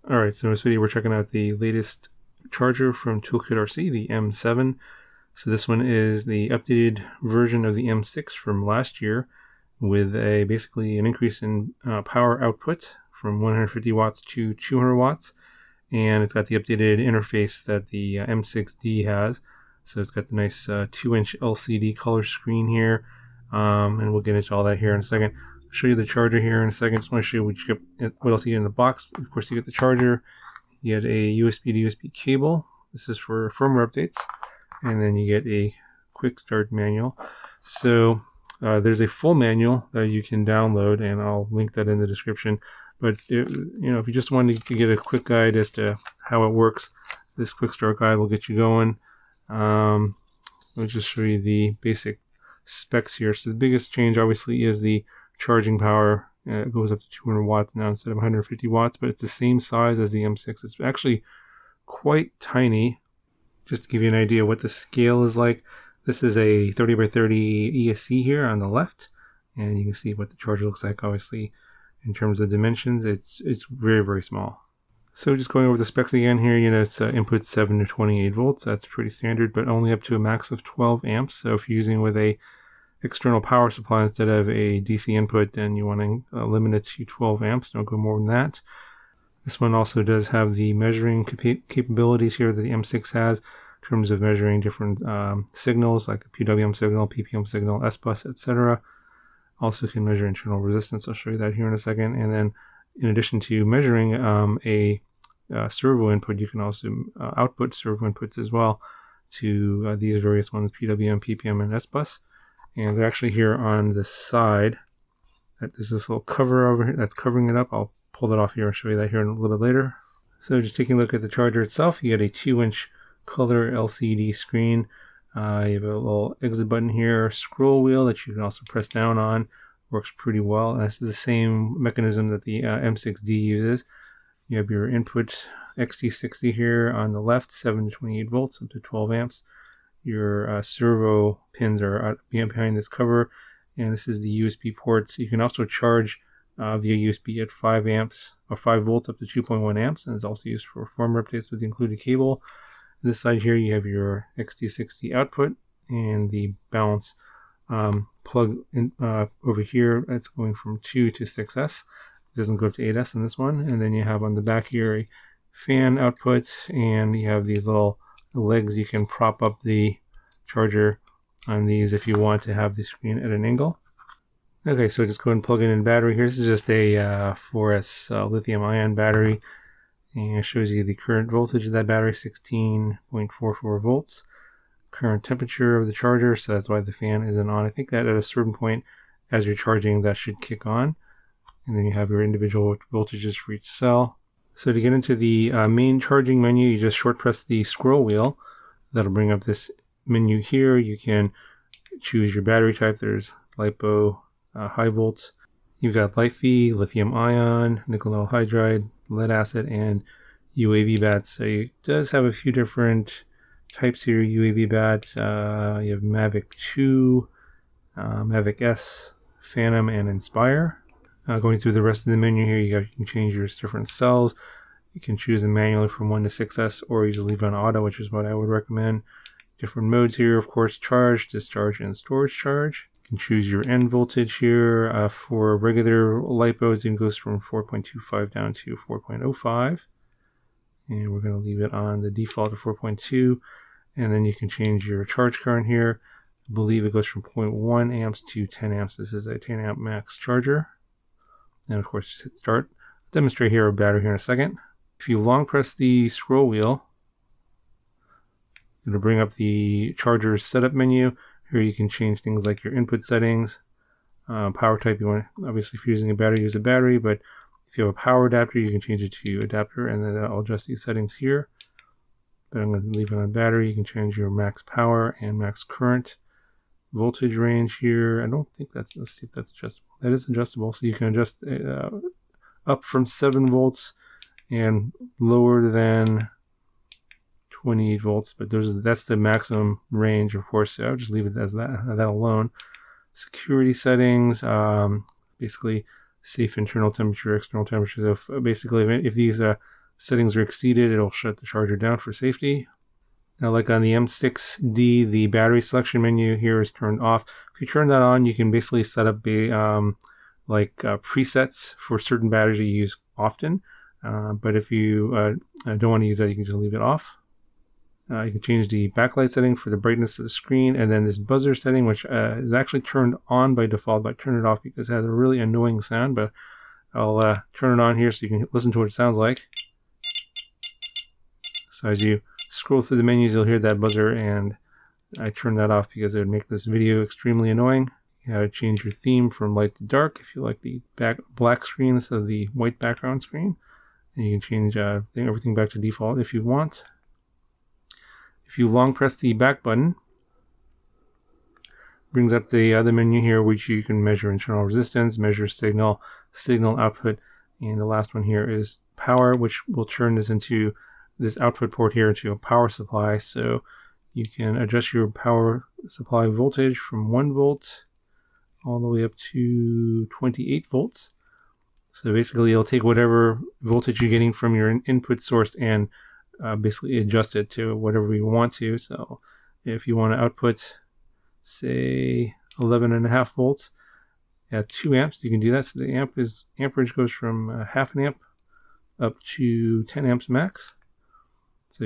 Alright, so in this video we're checking out the latest charger from ToolkitRC, the M7. So this one is the updated version of the M6 from last year with basically an increase in power output from 150 watts to 200 watts. And it's got the updated interface that the M6D has. So it's got the nice 2-inch LCD color screen here. And we'll get into all that here in a second. I'll show you the charger here in a second. Just want to show you what else you get in the box. Of course, you get the charger. You get a USB to USB cable. This is for firmware updates. And then you get a quick start manual. So there's a full manual that you can download, and I'll link that in the description. But if you just wanted to get a quick guide as to how it works, this quick start guide will get you going. I'll just show you the basic specs here. So the biggest change obviously is the charging power. It goes up to 200 watts now instead of 150 watts, but it's the same size as the M6. It's actually quite tiny. Just to give you an idea what the scale is like, this is a 30 by 30 ESC here on the left, and you can see what the charger looks like. Obviously, in terms of dimensions, it's very, very small. So just going over the specs again here, it's input 7 to 28 volts. That's pretty standard, but only up to a max of 12 amps. So if you're using with a external power supply instead of a DC input, then you want to limit it to 12 amps. Don't go more than that. This one also does have the measuring capabilities here that the M6 has in terms of measuring different signals like a PWM signal, PPM signal, S-bus, etc. Also can measure internal resistance. I'll show you that here in a second. And then in addition to measuring a servo input, you can also output servo inputs as well to these various ones, PWM, PPM, and S-bus. And they're actually here on the side. There's this little cover over here that's covering it up. I'll pull that off here and show you that here a little bit later. So just taking a look at the charger itself, you get a 2-inch color LCD screen. You have a little exit button here, scroll wheel that you can also press down on. Works pretty well. This is the same mechanism that the M6D uses. You have your input XT60 here on the left, 7 to 28 volts up to 12 amps. Your servo pins are behind this cover, and this is the USB ports. You can also charge via USB at 5 amps or 5 volts up to 2.1 amps, and it's also used for firmware updates with the included cable. This side here you have your XT60 output and the balance plug in, over here. It's going from 2 to 6S. It doesn't go up to 8S in this one. And then you have on the back here a fan output, and you have these little legs. You can prop up the charger on these if you want to have the screen at an angle. Okay, so just go ahead and plug in a battery here. This is just a 4S lithium ion battery, and it shows you the current voltage of that battery, 16.44 volts. Current temperature of the charger, so that's why the fan isn't on. I think that at a certain point as you're charging that should kick on, and then you have your individual voltages for each cell. So to get into the main charging menu, you just short press the scroll wheel. That'll bring up this menu here. You can choose your battery type. There's LiPo, high volts. You've got LiFePO, lithium ion, nickel metal hydride, lead acid, and UAV bats. So it does have a few different types here. UAV bats. You have Mavic 2, Mavic S, Phantom, and Inspire. Going through the rest of the menu here, you can change your different cells. You can choose them manually from 1 to 6S, or you just leave it on auto, which is what I would recommend. Different modes here, of course: charge, discharge, and storage charge. You can choose your end voltage here. For regular LiPos, it goes from 4.25 down to 4.05. And we're going to leave it on the default of 4.2. And then you can change your charge current here. I believe it goes from 0.1 amps to 10 amps. This is a 10 amp max charger. And of course, just hit start. I'll demonstrate here a battery here in a second. If you long press the scroll wheel, it'll bring up the charger setup menu. Here you can change things like your input settings, power type. You want, obviously, if you're using a battery, use a battery. But if you have a power adapter, you can change it to adapter, and then I'll adjust these settings here. But I'm going to leave it on battery. You can change your max power and max current. Voltage range here. I don't think that's, let's see if that's adjustable. That is adjustable, so you can adjust up from 7 volts and lower than 28 volts, but that's the maximum range, of course. So I'll just leave it as that alone. Security settings, basically safe internal temperature, external temperature. So basically, if these settings are exceeded, it'll shut the charger down for safety. Now, like on the M6D, the battery selection menu here is turned off. If you turn that on, you can basically set up presets for certain batteries you use often. But if you don't want to use that, you can just leave it off. You can change the backlight setting for the brightness of the screen, and then this buzzer setting, which is actually turned on by default, but I turn it off because it has a really annoying sound. But I'll turn it on here so you can listen to what it sounds like. So as you scroll through the menus, you'll hear that buzzer, and I turn that off because it would make this video extremely annoying. You have to change your theme from light to dark if you like the black screen instead of the white background screen. And you can change everything back to default if you want. If you long press the back button, brings up the other menu here, which you can measure internal resistance, measure signal output, and the last one here is power, which will turn this output port here into a power supply. So you can adjust your power supply voltage from 1 volt all the way up to 28 volts. So basically it'll take whatever voltage you're getting from your input source and basically adjust it to whatever you want to. So if you want to output, say, 11.5 volts at 2 amps, you can do that. So the amperage goes from half an amp up to 10 amps max. So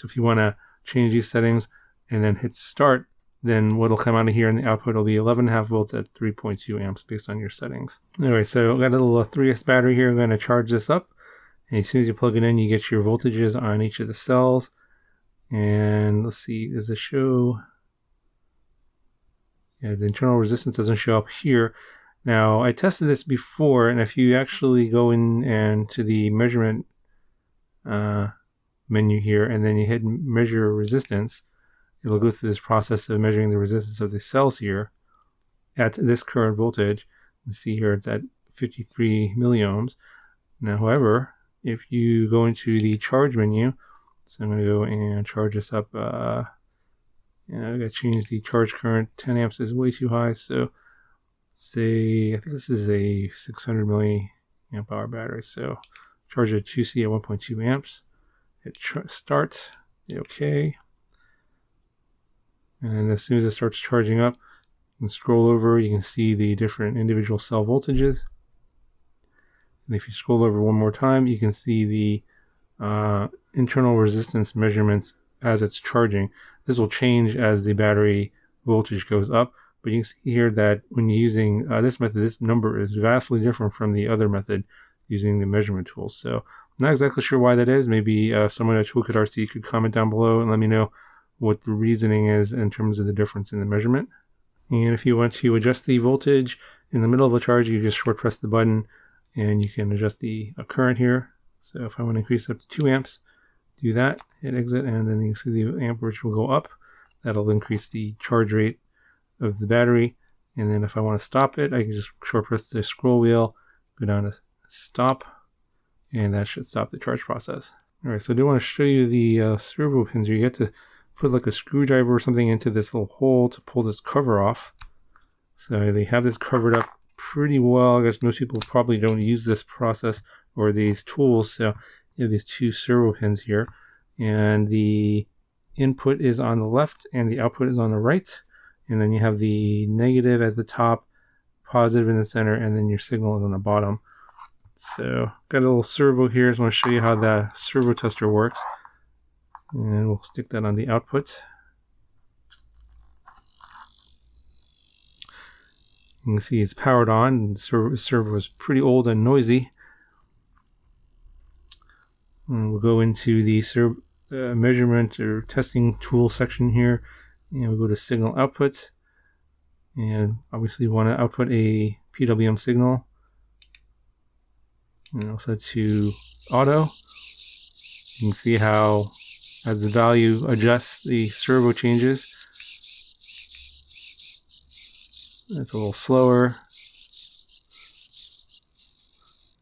if you want to change these settings and then hit start, then what'll come out of here in the output will be 11.5 volts at 3.2 amps based on your settings. Anyway, so I've got a little 3S battery here. I'm going to charge this up. And as soon as you plug it in, you get your voltages on each of the cells. And let's see, does it show? Yeah, the internal resistance doesn't show up here. Now, I tested this before, and if you actually go in and to the measurement menu here, and then you hit measure resistance, it'll go through this process of measuring the resistance of the cells here at this current voltage. You see here it's at 53 milliohms. Now, however, if you go into the charge menu, so I'm going to go and charge this up. I've got to change the charge current. 10 amps is way too high. So say, I think this is a 600 milliamp hour battery. So charge it 2C at 1.2 amps. Hit start. Hit OK. And as soon as it starts charging up, you can scroll over. You can see the different individual cell voltages. And if you scroll over one more time, you can see the internal resistance measurements as it's charging. This will change as the battery voltage goes up, but you can see here that when you're using this method, this number is vastly different from the other method using the measurement tools. So I'm not exactly sure why that is. Maybe someone at ToolkitRC could comment down below and let me know what the reasoning is in terms of the difference in the measurement. And if you want to adjust the voltage in the middle of a charge, you just short press the button and you can adjust the current here. So if I want to increase up to 2 amps, do that, hit exit, and then you can see the amperage will go up. That'll increase the charge rate of the battery. And then if I want to stop it, I can just short press the scroll wheel, go down to stop, and that should stop the charge process. All right, so I do want to show you the servo pins here. You get to put like a screwdriver or something into this little hole to pull this cover off. So they have this covered up pretty well. I guess most people probably don't use this process or these tools. So you have these 2 servo pins here, and the input is on the left and the output is on the right. And then you have the negative at the top, positive in the center, and then your signal is on the bottom. So got a little servo here. I just want to show you how the servo tester works. And we'll stick that on the output. You can see it's powered on. The servo is pretty old and noisy. And we'll go into the measurement or testing tool section here. And we'll go to signal output. And obviously we want to output a PWM signal. And I'll set to auto. You can see how as the value adjusts, the servo changes. It's a little slower.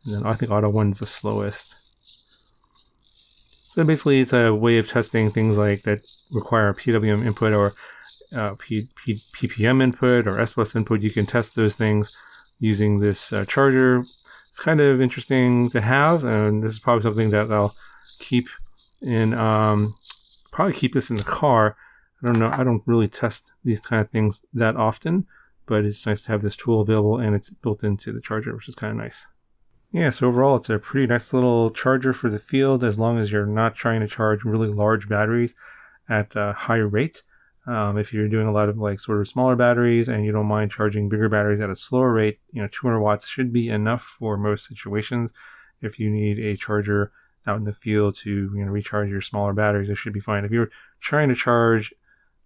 And then I think auto 1 is the slowest. So basically it's a way of testing things like that require a PWM input or PPM input or S-bus input. You can test those things using this charger. it's kind of interesting to have, and this is probably something that I'll keep in, probably keep this in the car. I don't know, I don't really test these kind of things that often, but it's nice to have this tool available, and it's built into the charger, which is kind of nice. Yeah, so overall it's a pretty nice little charger for the field, as long as you're not trying to charge really large batteries at a high rate. If you're doing a lot of like sort of smaller batteries and you don't mind charging bigger batteries at a slower rate, 200 watts should be enough for most situations. If you need a charger out in the field to recharge your smaller batteries, it should be fine. If you're trying to charge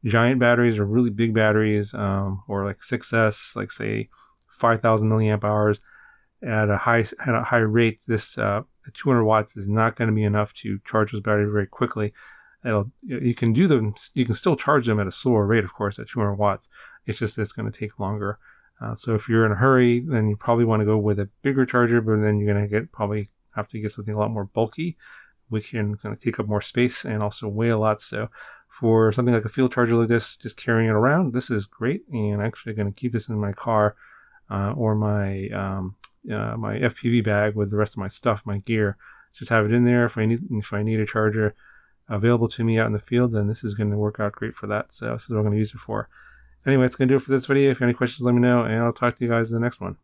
giant batteries or really big batteries, or like 6S, like say 5,000 milliamp hours at a high rate, this 200 watts is not going to be enough to charge those batteries very quickly. You can still charge them at a slower rate, of course, at 200 watts. It's just it's going to take longer. So if you're in a hurry, then you probably want to go with a bigger charger, but then you're going to probably have to get something a lot more bulky, which is going to take up more space and also weigh a lot. So for something like a field charger like this, just carrying it around, this is great. And I'm actually going to keep this in my car or my my FPV bag with the rest of my stuff, my gear. Just have it in there. If I need a charger available to me out in the field, then this is going to work out great for that. So this is what I'm going to use it for. Anyway, that's going to do it for this video. If you have any questions, let me know, and I'll talk to you guys in the next one.